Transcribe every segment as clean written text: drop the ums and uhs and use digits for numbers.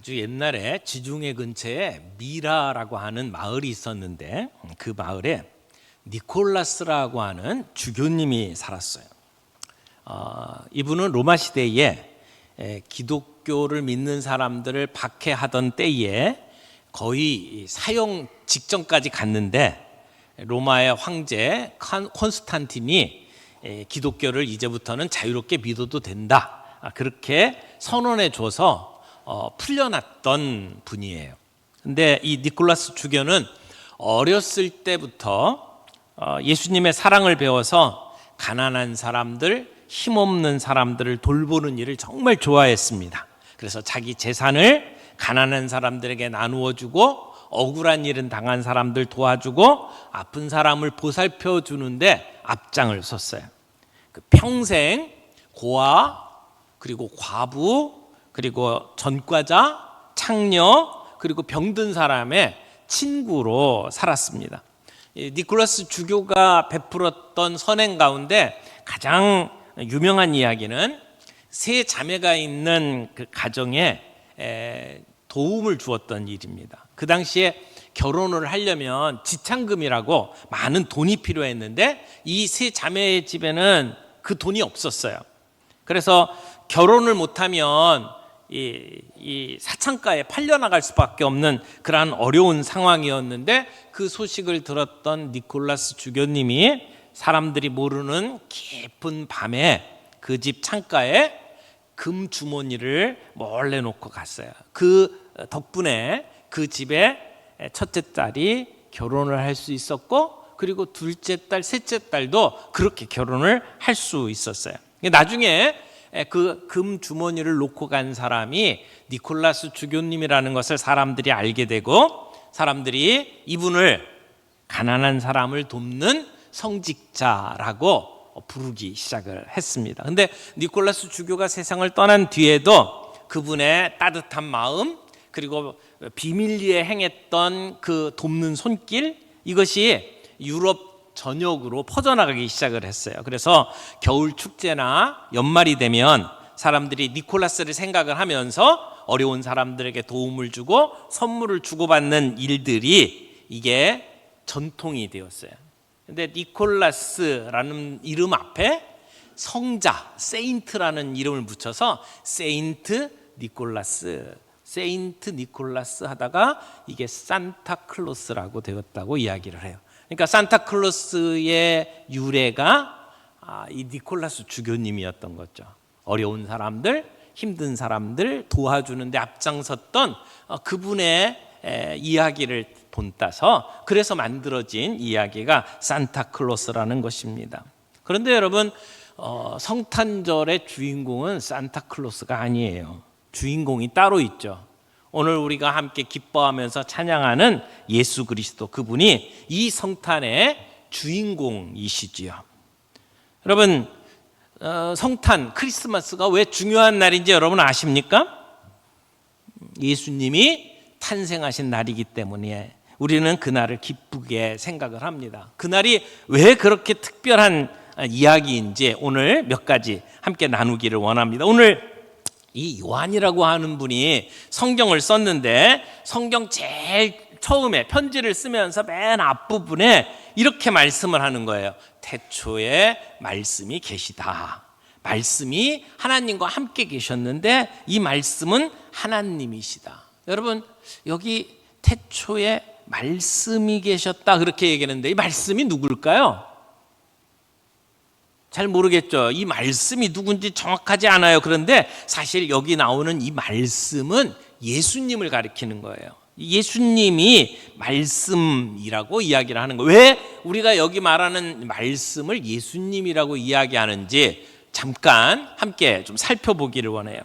아주 옛날에 지중해 근처에 미라라고 하는 마을이 있었는데 그 마을에 니콜라스라고 하는 주교님이 살았어요. 이분은 로마 시대에 기독교를 믿는 사람들을 박해하던 때에 거의 사형 직전까지 갔는데 로마의 황제 콘스탄틴이 기독교를 이제부터는 자유롭게 믿어도 된다, 그렇게 선언해 줘서 풀려났던 분이에요. 근데 이 니콜라스 주교는 어렸을 때부터 예수님의 사랑을 배워서 가난한 사람들, 힘없는 사람들을 돌보는 일을 정말 좋아했습니다. 그래서 자기 재산을 가난한 사람들에게 나누어 주고 억울한 일은 당한 사람들 도와주고 아픈 사람을 보살펴 주는데 앞장을 섰어요. 평생 고아, 그리고 과부, 그리고 전과자, 창녀, 그리고 병든 사람의 친구로 살았습니다. 니콜라스 주교가 베풀었던 선행 가운데 가장 유명한 이야기는 세 자매가 있는 그 가정에 도움을 주었던 일입니다. 그 당시에 결혼을 하려면 지창금이라고 많은 돈이 필요했는데 이 세 자매의 집에는 그 돈이 없었어요. 그래서 결혼을 못하면 이 사창가에 팔려나갈 수밖에 없는 그러한 어려운 상황이었는데 그 소식을 들었던 니콜라스 주교님이 사람들이 모르는 깊은 밤에 그 집 창가에 금 주머니를 몰래 놓고 갔어요. 그 덕분에 그 집에 첫째 딸이 결혼을 할 수 있었고, 그리고 둘째 딸, 셋째 딸도 그렇게 결혼을 할 수 있었어요. 나중에 그 금 주머니를 놓고 간 사람이 니콜라스 주교님이라는 것을 사람들이 알게 되고, 사람들이 이분을 가난한 사람을 돕는 성직자라고 부르기 시작을 했습니다. 근데 니콜라스 주교가 세상을 떠난 뒤에도 그분의 따뜻한 마음, 그리고 비밀리에 행했던 그 돕는 손길, 이것이 유럽 전역으로 퍼져나가기 시작을 했어요. 그래서 겨울 축제나 연말이 되면 사람들이 니콜라스를 생각을 하면서 어려운 사람들에게 도움을 주고 선물을 주고받는 일들이 이게 전통이 되었어요. 근데 니콜라스라는 이름 앞에 성자, 세인트라는 이름을 붙여서 세인트 니콜라스 하다가 이게 산타클로스라고 되었다고 이야기를 해요. 그러니까 산타클로스의 유래가 이 니콜라스 주교님이었던 거죠. 어려운 사람들, 힘든 사람들 도와주는데 앞장섰던 그분의 이야기를 본따서 그래서 만들어진 이야기가 산타클로스라는 것입니다. 그런데 여러분, 성탄절의 주인공은 산타클로스가 아니에요. 주인공이 따로 있죠. 오늘 우리가 함께 기뻐하면서 찬양하는 예수 그리스도, 그분이 이 성탄의 주인공이시지요. 여러분, 성탄, 크리스마스가 왜 중요한 날인지 여러분 아십니까? 예수님이 탄생하신 날이기 때문에 우리는 그날을 기쁘게 생각을 합니다. 그날이 왜 그렇게 특별한 이야기인지 오늘 몇 가지 함께 나누기를 원합니다. 오늘 이 요한이라고 하는 분이 성경을 썼는데 성경 제일 처음에 편지를 쓰면서 맨 앞부분에 이렇게 말씀을 하는 거예요. 태초에 말씀이 계시다. 말씀이 하나님과 함께 계셨는데 이 말씀은 하나님이시다. 여러분, 여기 태초에 말씀이 계셨다 그렇게 얘기하는데 이 말씀이 누굴까요? 잘 모르겠죠. 이 말씀이 누군지 정확하지 않아요. 그런데 사실 여기 나오는 이 말씀은 예수님을 가리키는 거예요. 예수님이 말씀이라고 이야기를 하는 거예요. 왜 우리가 여기 말하는 말씀을 예수님이라고 이야기하는지 잠깐 함께 좀 살펴보기를 원해요.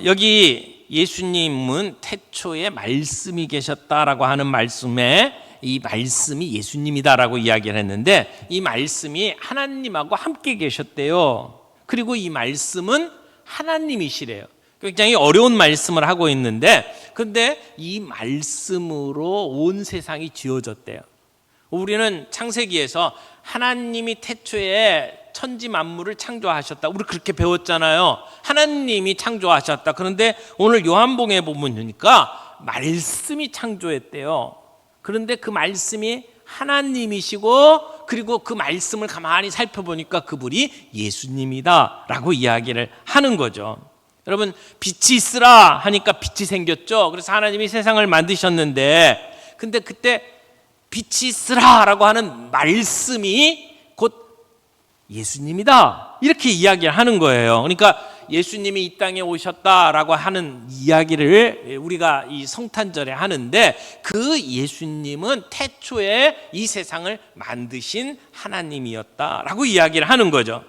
여기 예수님은 태초에 말씀이 계셨다라고 하는 말씀에 이 말씀이 예수님이다라고 이야기를 했는데 이 말씀이 하나님하고 함께 계셨대요. 그리고 이 말씀은 하나님이시래요. 굉장히 어려운 말씀을 하고 있는데 근데 이 말씀으로 온 세상이 지어졌대요. 우리는 창세기에서 하나님이 태초에 천지 만물을 창조하셨다. 우리 그렇게 배웠잖아요. 하나님이 창조하셨다. 그런데 오늘 요한복음에 보니까 말씀이 창조했대요. 그런데 그 말씀이 하나님이시고, 그리고 그 말씀을 가만히 살펴보니까 그분이 예수님이다 라고 이야기를 하는 거죠. 여러분, 빛이 있으라 하니까 빛이 생겼죠. 그래서 하나님이 세상을 만드셨는데, 근데 그때 빛이 있으라 라고 하는 말씀이 곧 예수님이다 이렇게 이야기를 하는 거예요. 그러니까 예수님이 이 땅에 오셨다라고 하는 이야기를 우리가 이 성탄절에 하는데, 그 예수님은 태초에 이 세상을 만드신 하나님이었다라고 이야기를 하는 거죠.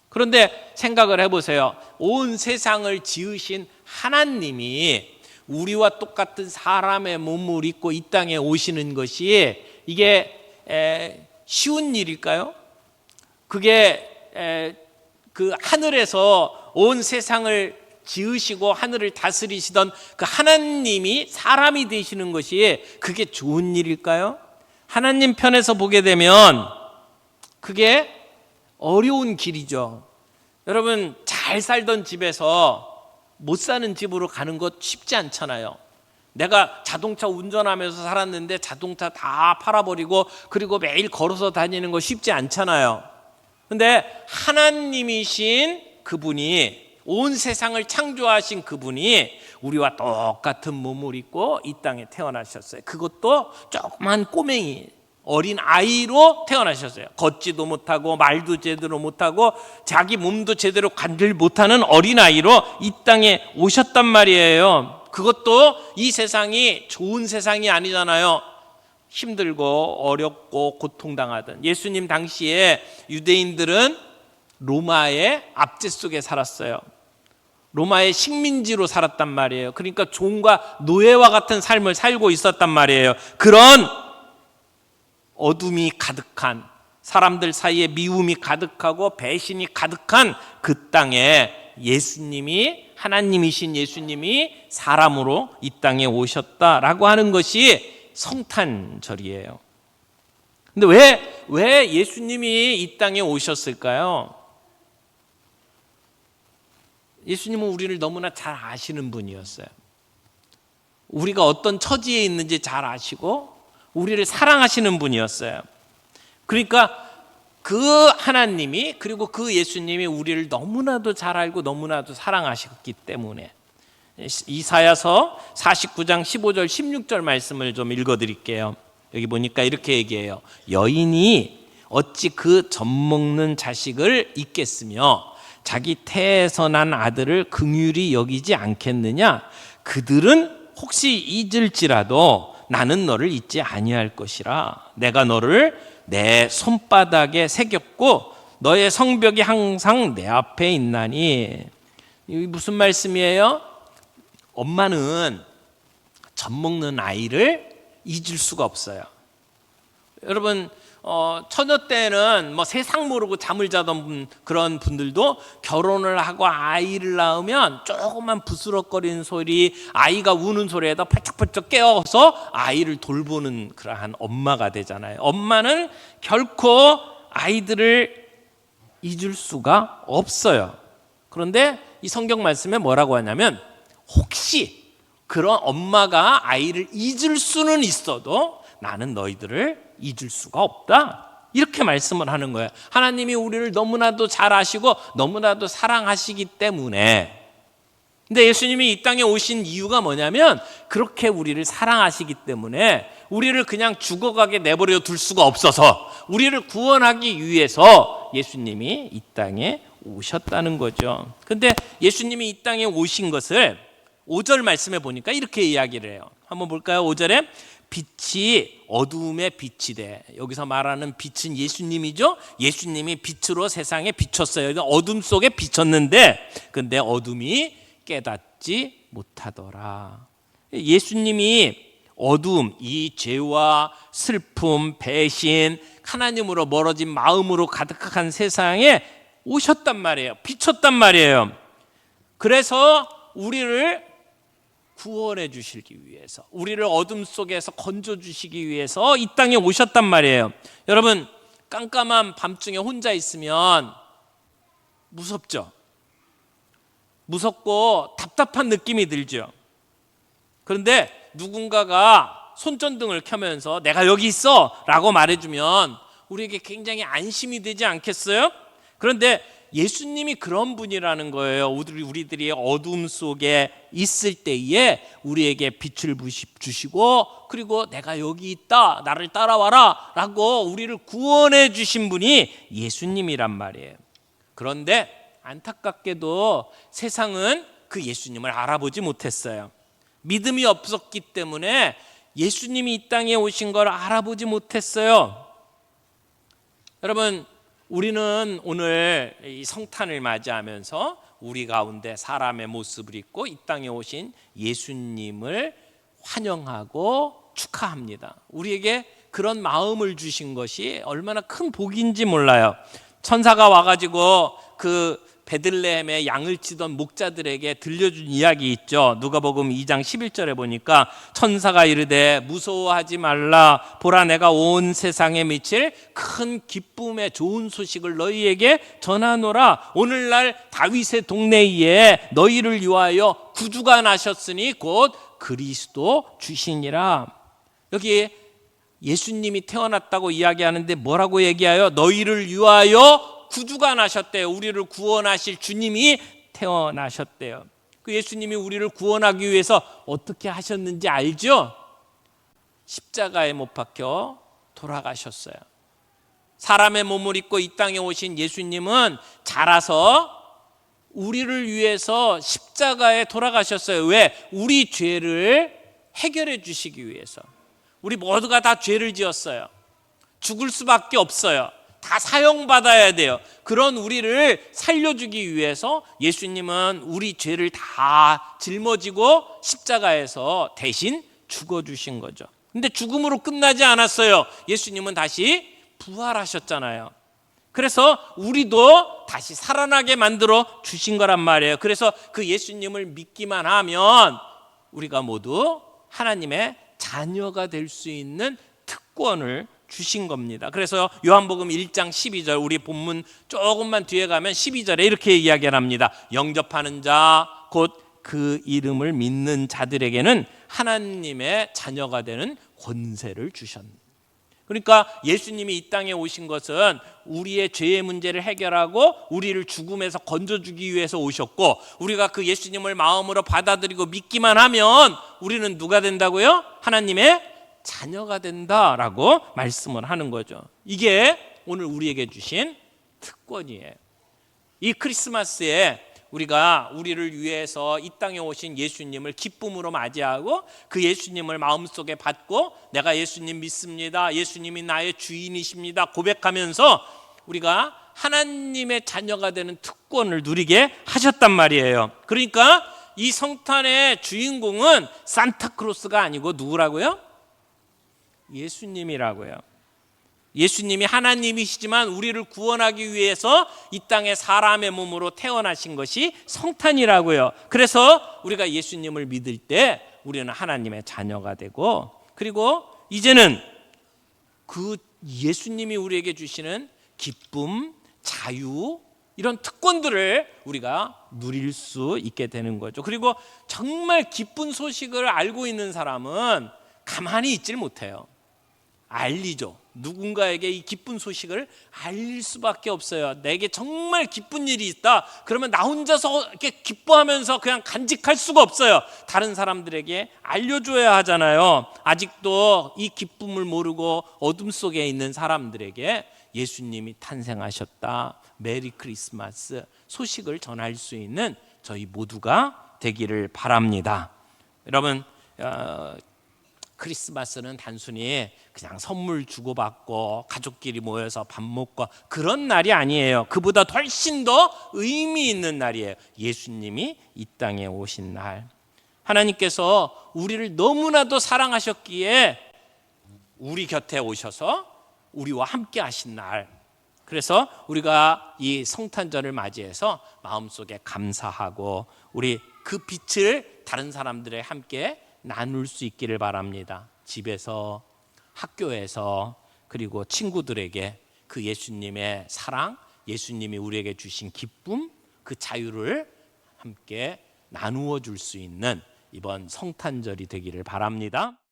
그런데 생각을 해보세요. 온 세상을 지으신 하나님이 우리와 똑같은 사람의 몸을 입고 이 땅에 오시는 것이 이게 쉬운 일일까요? 그게 그 하늘에서 온 세상을 지으시고 하늘을 다스리시던 그 하나님이 사람이 되시는 것이 그게 좋은 일일까요? 하나님 편에서 보게 되면 그게 어려운 길이죠. 여러분, 잘 살던 집에서 못 사는 집으로 가는 것 쉽지 않잖아요. 내가 자동차 운전하면서 살았는데 자동차 다 팔아버리고 그리고 매일 걸어서 다니는 거 쉽지 않잖아요. 근데 하나님이신 그분이, 온 세상을 창조하신 그분이 우리와 똑같은 몸을 입고 이 땅에 태어나셨어요. 그것도 조그만 꼬맹이, 어린 아이로 태어나셨어요. 걷지도 못하고 말도 제대로 못하고 자기 몸도 제대로 관리를 못하는 어린 아이로 이 땅에 오셨단 말이에요. 그것도 이 세상이 좋은 세상이 아니잖아요. 힘들고 어렵고 고통당하던 예수님 당시에 유대인들은 로마의 압제 속에 살았어요. 로마의 식민지로 살았단 말이에요. 그러니까 종과 노예와 같은 삶을 살고 있었단 말이에요. 그런 어둠이 가득한, 사람들 사이에 미움이 가득하고 배신이 가득한 그 땅에 예수님이, 하나님이신 예수님이 사람으로 이 땅에 오셨다라고 하는 것이 성탄절이에요. 근데 왜 예수님이 이 땅에 오셨을까요? 예수님은 우리를 너무나 잘 아시는 분이었어요. 우리가 어떤 처지에 있는지 잘 아시고 우리를 사랑하시는 분이었어요. 그러니까 그 하나님이, 그리고 그 예수님이 우리를 너무나도 잘 알고 너무나도 사랑하셨기 때문에, 이사야서 49장 15절 16절 말씀을 좀 읽어드릴게요. 여기 보니까 이렇게 얘기해요. 여인이 어찌 그 젖먹는 자식을 잊겠으며 자기 태에서 난 아들을 긍휼히 여기지 않겠느냐? 그들은 혹시 잊을지라도 나는 너를 잊지 아니할 것이라. 내가 너를 내 손바닥에 새겼고 너의 성벽이 항상 내 앞에 있나니. 이게 무슨 말씀이에요? 엄마는 젖 먹는 아이를 잊을 수가 없어요. 여러분, 처녀 때는 뭐 세상 모르고 잠을 자던 그런 분들도 결혼을 하고 아이를 낳으면 조금만 부스럭거리는 소리, 아이가 우는 소리에다 펄쩍펄쩍 깨워서 아이를 돌보는 그러한 엄마가 되잖아요. 엄마는 결코 아이들을 잊을 수가 없어요. 그런데 이 성경 말씀에 뭐라고 하냐면, 혹시 그런 엄마가 아이를 잊을 수는 있어도 나는 너희들을 잊을 수가 없다, 이렇게 말씀을 하는 거예요. 하나님이 우리를 너무나도 잘 아시고 너무나도 사랑하시기 때문에. 근데 예수님이 이 땅에 오신 이유가 뭐냐면, 그렇게 우리를 사랑하시기 때문에 우리를 그냥 죽어가게 내버려 둘 수가 없어서 우리를 구원하기 위해서 예수님이 이 땅에 오셨다는 거죠. 근데 예수님이 이 땅에 오신 것을 5절 말씀에 보니까 이렇게 이야기를 해요. 한번 볼까요? 5절에 빛이 어두움에 빛이 돼. 여기서 말하는 빛은 예수님이죠. 예수님이 빛으로 세상에 비췄어요. 어둠 속에 비쳤는데 근데 어둠이 깨닫지 못하더라. 예수님이 어두움, 이 죄와 슬픔, 배신, 하나님으로 멀어진 마음으로 가득한 세상에 오셨단 말이에요. 비쳤단 말이에요. 그래서 우리를 구원해 주시기 위해서, 우리를 어둠 속에서 건져 주시기 위해서 이 땅에 오셨단 말이에요. 여러분, 깜깜한 밤중에 혼자 있으면 무섭죠. 무섭고 답답한 느낌이 들죠. 그런데 누군가가 손전등을 켜면서 내가 여기 있어 라고 말해주면 우리에게 굉장히 안심이 되지 않겠어요? 그런데 예수님이 그런 분이라는 거예요. 우리들이 어둠 속에 있을 때에 우리에게 빛을 주시고, 그리고 내가 여기 있다, 나를 따라와라 라고 우리를 구원해 주신 분이 예수님이란 말이에요. 그런데 안타깝게도 세상은 그 예수님을 알아보지 못했어요. 믿음이 없었기 때문에 예수님이 이 땅에 오신 걸 알아보지 못했어요. 여러분, 우리는 오늘 이 성탄을 맞이하면서 우리 가운데 사람의 모습을 입고 이 땅에 오신 예수님을 환영하고 축하합니다. 우리에게 그런 마음을 주신 것이 얼마나 큰 복인지 몰라요. 천사가 와가지고 그 베들레헴에 양을 치던 목자들에게 들려준 이야기 있죠. 누가복음 2장 11절에 보니까 천사가 이르되 무서워하지 말라, 보라 내가 온 세상에 미칠 큰 기쁨의 좋은 소식을 너희에게 전하노라. 오늘날 다윗의 동네에 너희를 위하여 구주가 나셨으니 곧 그리스도 주시니라. 여기 예수님이 태어났다고 이야기하는데 뭐라고 얘기해요? 너희를 위하여 구주가 나셨대요. 우리를 구원하실 주님이 태어나셨대요. 그 예수님이 우리를 구원하기 위해서 어떻게 하셨는지 알죠? 십자가에 못 박혀 돌아가셨어요. 사람의 몸을 입고 이 땅에 오신 예수님은 자라서 우리를 위해서 십자가에 돌아가셨어요. 왜? 우리 죄를 해결해 주시기 위해서. 우리 모두가 다 죄를 지었어요. 죽을 수밖에 없어요. 다 사형받아야 돼요. 그런 우리를 살려주기 위해서 예수님은 우리 죄를 다 짊어지고 십자가에서 대신 죽어주신 거죠. 근데 죽음으로 끝나지 않았어요. 예수님은 다시 부활하셨잖아요. 그래서 우리도 다시 살아나게 만들어 주신 거란 말이에요. 그래서 그 예수님을 믿기만 하면 우리가 모두 하나님의 자녀가 될 수 있는 특권을 주신 겁니다. 그래서 요한복음 1장 12절, 우리 본문 조금만 뒤에 가면 12절에 이렇게 이야기를 합니다. 영접하는 자, 곧 그 이름을 믿는 자들에게는 하나님의 자녀가 되는 권세를 주셨다. 그러니까 예수님이 이 땅에 오신 것은 우리의 죄의 문제를 해결하고 우리를 죽음에서 건져주기 위해서 오셨고, 우리가 그 예수님을 마음으로 받아들이고 믿기만 하면 우리는 누가 된다고요? 하나님의 자녀가 된다라고 말씀을 하는 거죠. 이게 오늘 우리에게 주신 특권이에요. 이 크리스마스에 우리가 우리를 위해서 이 땅에 오신 예수님을 기쁨으로 맞이하고 그 예수님을 마음속에 받고 내가 예수님 믿습니다, 예수님이 나의 주인이십니다 고백하면서 우리가 하나님의 자녀가 되는 특권을 누리게 하셨단 말이에요. 그러니까 이 성탄의 주인공은 산타크로스가 아니고 누구라고요? 예수님이라고요. 예수님이 하나님이시지만 우리를 구원하기 위해서 이 땅에 사람의 몸으로 태어나신 것이 성탄이라고요. 그래서 우리가 예수님을 믿을 때 우리는 하나님의 자녀가 되고, 그리고 이제는 그 예수님이 우리에게 주시는 기쁨, 자유, 이런 특권들을 우리가 누릴 수 있게 되는 거죠. 그리고 정말 기쁜 소식을 알고 있는 사람은 가만히 있질 못해요. 알리죠. 누군가에게 이 기쁜 소식을 알릴 수밖에 없어요. 내게 정말 기쁜 일이 있다. 그러면 나 혼자서 이렇게 기뻐하면서 그냥 간직할 수가 없어요. 다른 사람들에게 알려줘야 하잖아요. 아직도 이 기쁨을 모르고 어둠 속에 있는 사람들에게 예수님이 탄생하셨다, 메리 크리스마스 소식을 전할 수 있는 저희 모두가 되기를 바랍니다. 여러분, 크리스마스는 단순히 그냥 선물 주고받고 가족끼리 모여서 밥 먹고 그런 날이 아니에요. 그보다 훨씬 더 의미 있는 날이에요. 예수님이 이 땅에 오신 날. 하나님께서 우리를 너무나도 사랑하셨기에 우리 곁에 오셔서 우리와 함께 하신 날. 그래서 우리가 이 성탄절을 맞이해서 마음속에 감사하고 우리 그 빛을 다른 사람들에 함께 나눌 수 있기를 바랍니다. 집에서, 학교에서, 그리고 친구들에게 그 예수님의 사랑, 예수님이 우리에게 주신 기쁨, 그 자유를 함께 나누어 줄 수 있는 이번 성탄절이 되기를 바랍니다.